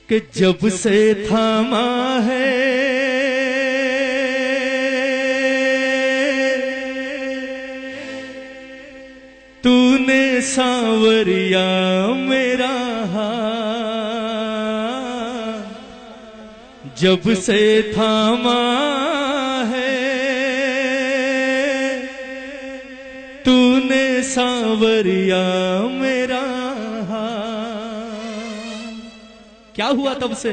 कि जब से थामा है तूने सांवरिया मेरा हाथ, जब से थामा है तूने सांवरिया मेरा हाथ। क्या हुआ तब से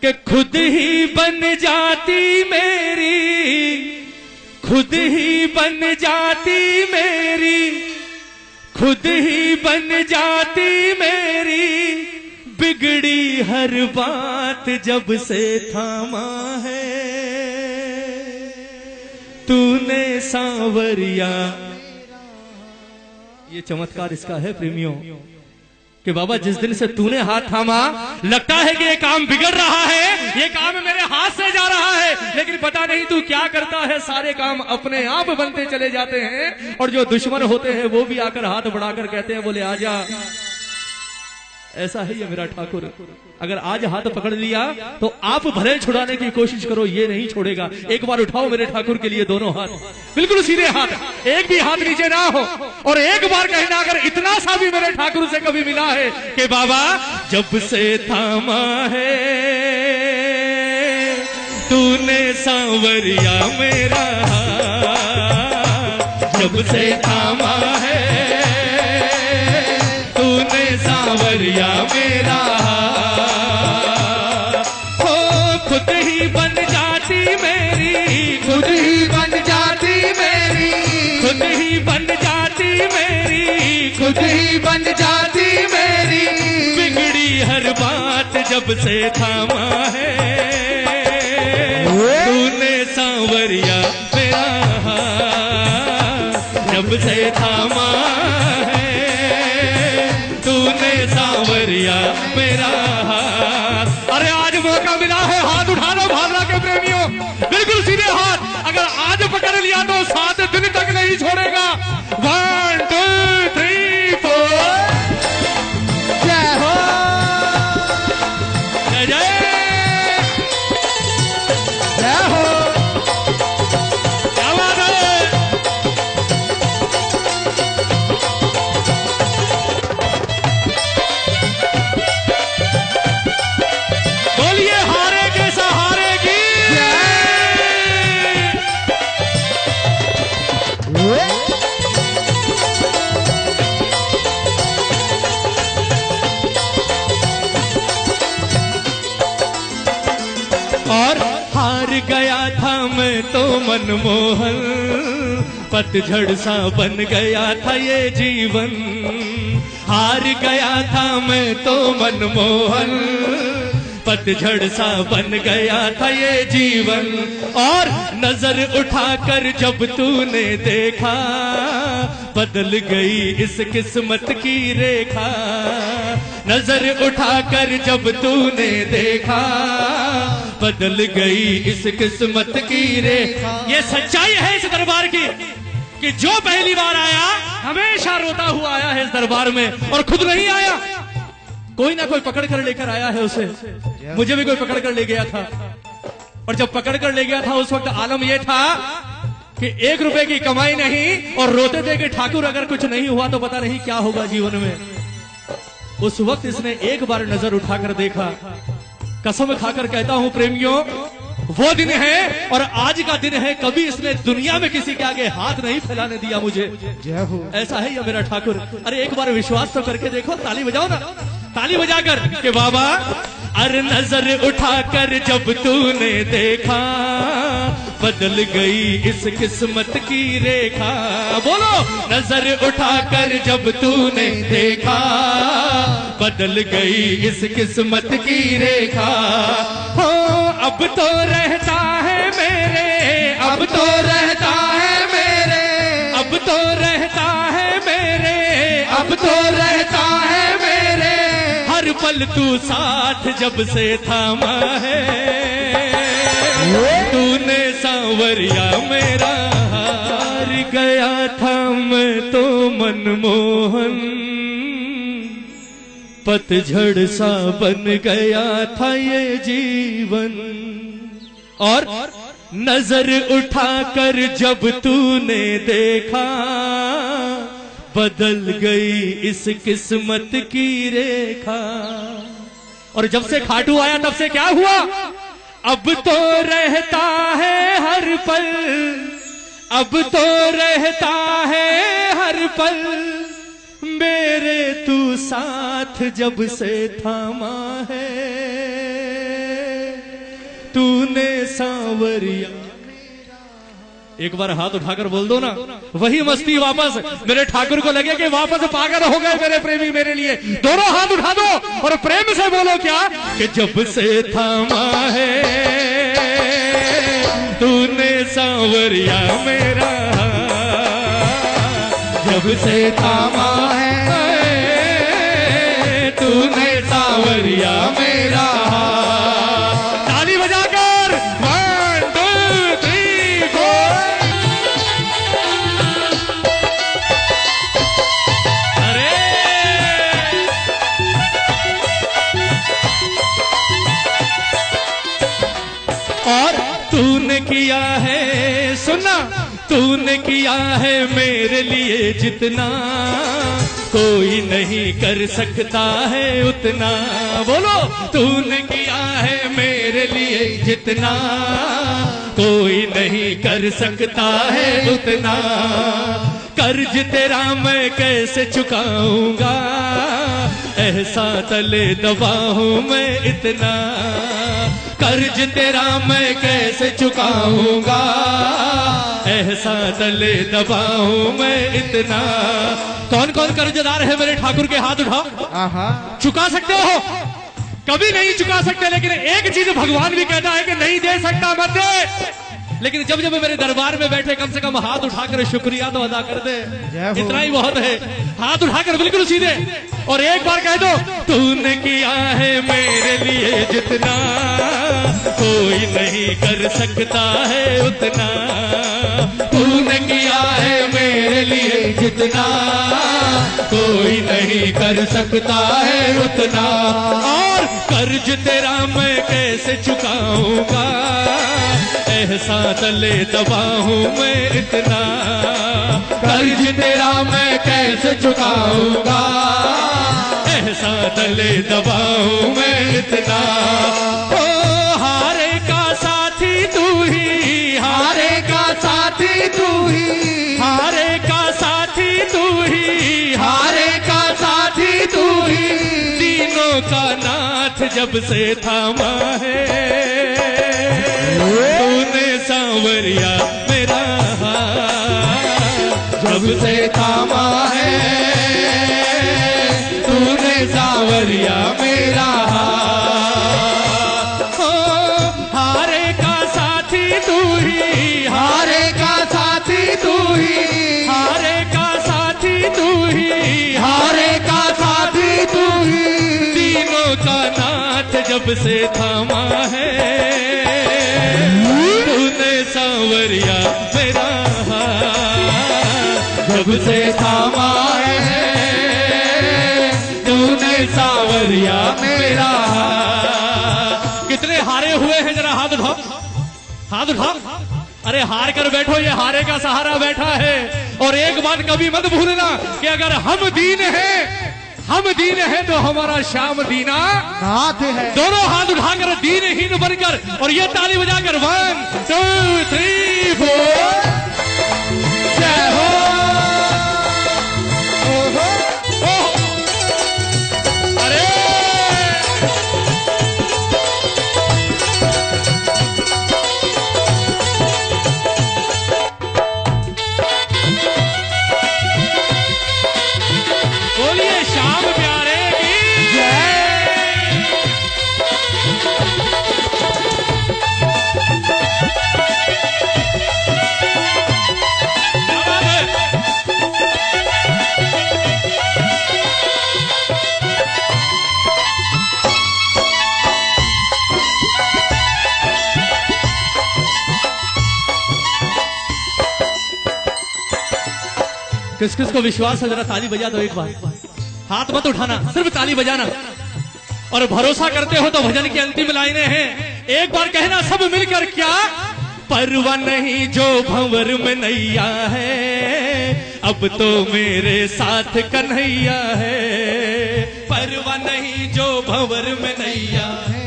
कि खुद ही बन जाती मेरी, खुद ही बन जाती मेरी, खुद ही बन जाती मेरी बिगड़ी हर बात, जब से थामा है तूने सांवरिया। ये चमत्कार इसका है प्रेमियों कि बाबा जिस दिन से तूने हाथ थामा, लगता है कि ये काम बिगड़ रहा है, ये काम मेरे हाथ से जा रहा है, लेकिन पता नहीं तू क्या करता है, सारे काम अपने आप बनते चले जाते हैं। और जो दुश्मन होते हैं वो भी आकर हाथ बढ़ाकर कहते हैं बोले आजा। ऐसा है ये मेरा ठाकुर, अगर आज हाथ पकड़ लिया तो आप भले छुड़ाने की कोशिश करो, ये नहीं छोड़ेगा। एक बार उठाओ मेरे ठाकुर के लिए दोनों हाथ, बिल्कुल सीधे हाथ, एक भी हाथ नीचे ना हो। और एक बार कहना अगर इतना सा भी मेरे ठाकुर से कभी मिला है कि बाबा जब से थामा है तूने सांवरिया मेरा हाथ, जब से थामा है तूने सांवरिया मेरा हो। खुद ही बन जाती मेरी, खुद ही बन जाती मेरी, खुद ही बन जाती मेरी, खुद ही बन जाती मेरी बिगड़ी हर बात, जब से थामा है तूने सांवरिया मेरा हाथ, जब से थामा सांवरिया मेरा हाथ। अरे आज मौका मिला है, हाथ उठा लो भावना के प्रेमियों, बिल्कुल सीधे हाथ। अगर आज पकड़ लिया तो 7 दिन तक नहीं छोड़ेगा। 1 2 3 4 जय हो, जय जय जय हो, क्या बात है। और हार गया था मैं तो मनमोहन, पतझड़ सा बन गया था ये जीवन। हार गया था मैं तो मनमोहन, पतझड़ सा बन गया था ये जीवन। और नजर उठाकर जब तूने देखा बदल गई इस किस्मत की रेखा। नजर उठाकर जब तूने देखा बदल गई इस किस्मत की रेखा। ये सच्चाई है इस दरबार की कि जो पहली बार आया हमेशा रोता हुआ आया है इस दरबार में, और खुद नहीं आया, कोई ना कोई पकड़ कर लेकर आया है उसे। मुझे भी कोई पकड़ कर ले गया था, और जब पकड़ कर ले गया था उस वक्त आलम यह था कि 1 रुपए की कमाई नहीं, और रोते थे कि ठाकुर अगर कुछ नहीं हुआ तो पता नहीं क्या होगा जीवन में। उस वक्त इसने एक बार नजर उठाकर देखा। कसम खाकर कहता हूं प्रेमियों, वो दिन है और आज का दिन है, कभी इसने दुनिया में किसी के आगे हाथ नहीं फैलाने दिया मुझे। ऐसा है ये मेरा ठाकुर। अरे एक बार विश्वास तो करके देखो, ताली बजाओ ना, ताली बजाकर कि बाबा। अरे नजर उठाकर जब तूने देखा बदल गई इस किस्मत की रेखा। बोलो, नजर उठाकर जब तूने देखा बदल गई इस किस्मत की रेखा। हो अब तो रहता है मेरे, अब तो रहता है मेरे, अब तो रहता है मेरे, अब तो रहता है मेरे हर पल तू साथ जब से थामा है। तूने सांवरिया मेरा हार गया था मैं तो मनमोहन, पतझड़ सा बन गया था ये जीवन। और नजर उठाकर जब तूने देखा, बदल गई इस किस्मत की रेखा। और जब से खाटू आया तब से क्या हुआ? अब तो रहता है हर पल, अब तो रहता है हर पल, मेरे तू साथ जब से थामा है, तूने सांवरिया। एक बार हाथ उठाकर बोल दो ना, वही मस्ती वापस। मेरे ठाकुर को लगे कि वापस पागल हो गए मेरे प्रेमी मेरे लिए। दोनों हाथ उठा दो और प्रेम से बोलो क्या कि जब से थामा है तूने सांवरिया मेरा, जब से थामा है तूने सांवरिया मेरा। ताली बजाकर 1 2 3 4। अरे और तूने किया है, सुना, तूने किया है मेरे लिए जितना कोई नहीं कर सकता है उतना। बोलो, तूने किया है मेरे लिए जितना कोई नहीं कर सकता है उतना। कर्ज तेरा मैं कैसे चुकाऊंगा, ऐसा तले दबा हूं मैं इतना। कर्ज तेरा मैं कैसे चुकाऊंगा, ऐसा तले दबा हूं मैं इतना। कौन कौन कर्जदार है मेरे ठाकुर के हाथ उठाओ। चुका सकते हो? कभी नहीं चुका सकते, लेकिन एक चीज भगवान भी कहता है कि नहीं दे सकता मत दे। लेकिन जब जब मेरे दरबार में बैठे कम से कम हाथ उठाकर शुक्रिया तो अदा कर दे, इतना ही बहुत है। हाथ उठाकर बिल्कुल सीधे और एक बार कह दो, तूने किया है मेरे लिए जितना कोई नहीं कर सकता है उतना। तूने किया है मेरे लिए जितना कोई नहीं कर सकता है उतना। और कर्ज तेरा मैं कैसे चुकाऊंगा, ऐसा तले दबा हूं मैं इतना। कर्ज तेरा मैं कैसे चुकाऊंगा, ऐसा तले दबा हूं मैं इतना। ओ हारे का साथी तू ही, हारे का साथी तू ही, हारे का साथी तू ही, हारे का साथी तू ही। तीनों का नाथ जब से थामा है, तूने सांवरिया मेरा जब से थामा है, तूने सांवरिया मेरा। हारे का साथी तू ही, हारे का साथी तू ही, हारे का साथी तू ही, हारे का साथी तू ही। तीनों का नाथ जब से थामा है, तूने सांवरिया मेरा जब से थामा है, तूने सांवरिया मेरा। कितने हारे हुए हैं जरा हाथ उठाओ, हाथ उठाओ। अरे हार कर बैठो, ये हारे का सहारा बैठा है। और एक बात कभी मत भूलना कि अगर हम दीन हैं, हम दीन है तो हमारा श्याम दीना नाथ है। दोनों हाथ उठाकर दीनहीन बनकर और ये ताली बजाकर 1 2 3 4। जय हो। अरे बोलिए श्याम प्यारे की जय। किस किस को विश्वास है जरा ताली बजा दो एक बार। हाथ मत उठाना, सिर्फ ताली बजाना। और भरोसा करते हो तो भजन की अंतिम लाइनें हैं, एक बार कहना सब मिलकर, क्या परवा नहीं जो भंवर में नैया है, अब तो मेरे साथ कन्हैया है। परवा नहीं जो भंवर में नैया है,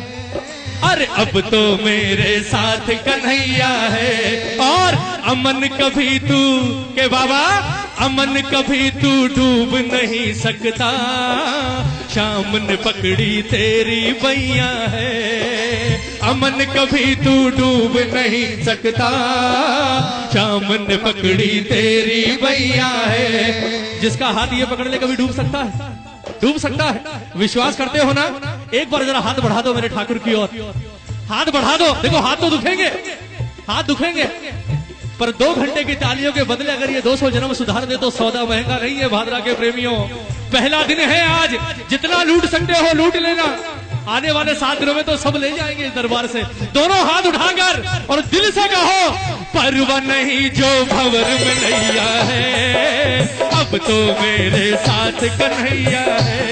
अरे अब तो मेरे साथ कन्हैया है। और अमन कभी तू के बाबा, अमन कभी तू डूब नहीं सकता, शाम ने पकड़ी तेरी बैया है। अमन कभी तू डूब नहीं सकता, शाम ने पकड़ी तेरी बैया है। जिसका हाथ ये पकड़ ले कभी डूब सकता है, डूब सकता है। विश्वास करते हो ना? एक बार जरा हाथ बढ़ा दो मेरे ठाकुर की ओर, हाथ बढ़ा दो। देखो हाथ तो दुखेंगे, हाथ दुखेंगे, पर 2 घंटे की तालियों के बदले अगर ये 200 जन्म सुधार दे तो सौदा महंगा नहीं है भादरा के प्रेमियों। पहला दिन है आज, जितना लूट सकते हो लूट लेना, आने वाले 7 दिनों में तो सब ले जाएंगे इस दरबार से। दोनों हाथ उठाकर और दिल से कहो, परवा नहीं जो भंवर में नैया है, अब तो मेरे साथ कन्हैया है।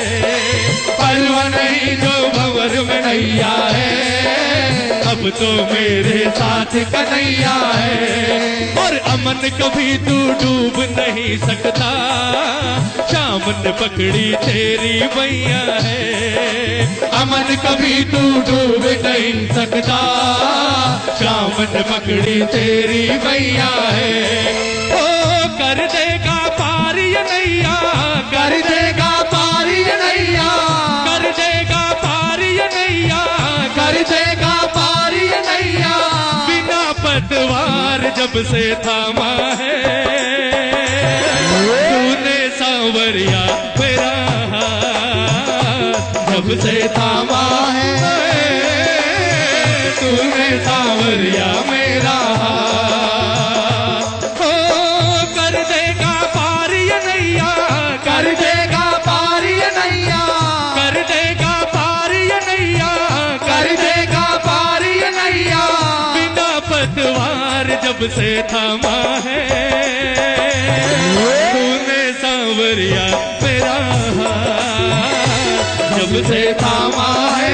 परवा नहीं जो भंवर में नैया है, अब तो मेरे साथ कन्हैया है। और अमन कभी तू डूब नहीं सकता, शाम ने पकड़ी तेरी बैया है। अमन कभी तू डूब नहीं सकता, शाम ने पकड़ी तेरी बैया है। ओ कर देगा पार ये नैया, कर देगा पार ये नैया, कर देगा पार ये नैया, कर देगा पार ये नैया। बिना पतवार जब से थामा है, तूने सांवरिया मेरा हाथ जब से थामा है, तूने सांवरिया मेरा हाथ। हो कर देगा पार ये नैया, कर देगा पार ये नैया, कर देगा पार ये नैया, कर देगा पार ये नैया। बिना पतवार जब से थामा है, तूने सांवरिया मेरा हाथ जब से थामा है,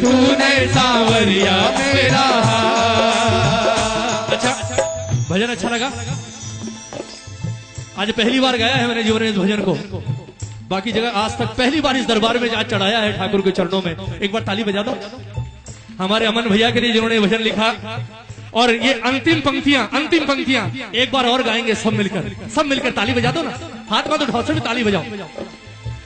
तूने सांवरिया मेरा हाथ। अच्छा, भजन अच्छा लगा? आज पहली बार गाया है मैंने जीवन में इस भजन को, बाकी जगह आज तक पहली बार इस दरबार में आज चढ़ाया है ठाकुर के चरणों में। एक बार ताली बजा दो हमारे अमन भैया के लिए जिन्होंने भजन लिखा। और ये अंतिम पंक्तियां एक बार और गाएंगे सब मिलकर ताली बजा दो ना, हाथ में तो ढौसे में ताली बजाओ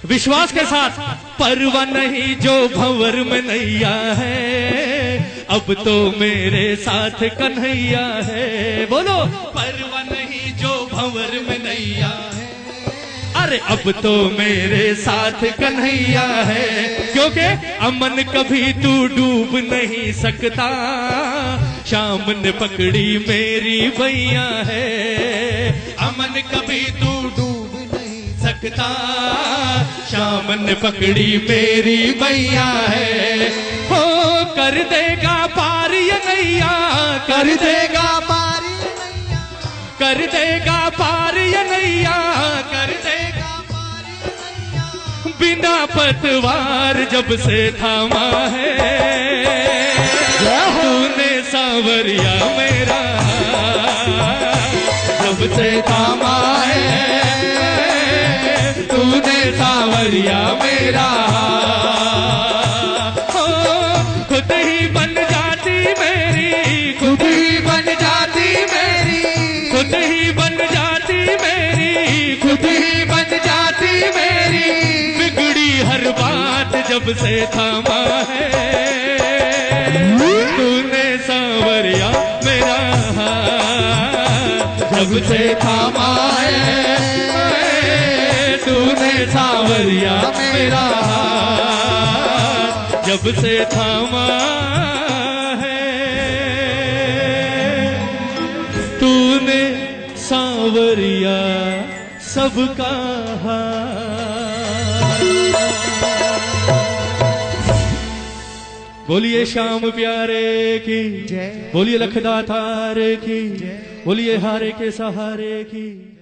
विश्वास के साथ। परवा नहीं जो भंवर में नैया है, अब तो मेरे साथ कन्हैया है। बोलो, परवा नहीं जो भंवर में नैया है, अरे अब तो मेरे साथ कन्हैया है। क्योंकि अमन कभी तू डूब नहीं सकता, शाम ने पकड़ी मेरी बैया है। अमन कभी तू डूब नहीं सकता, शाम ने पकड़ी मेरी बैया है। हो कर देगा पार ये नैया, कर देगा पार ये नैया, कर देगा पार ये नैया, कर देगा पार ये नैया। बिना पतवार जब से थामा है, तूने सांवरिया मेरा जब से थामा है, तूने सांवरिया मेरा। हो खुद ही बन जाती मेरी, खुद ही बन जाती मेरी, खुद ही बन जाती मेरी, खुद ही बन जाती मेरी। बिगड़ी हर बात जब से थामा है, तूने सांवरिया मेरा जब से थामा है, तूने सांवरिया मेरा जब से थामा है, तूने सांवरिया सबका हाथ। बोलिए श्याम प्यारे की जय, बोलिए लखदातार की जय, बोलिए हारे के सहारे की।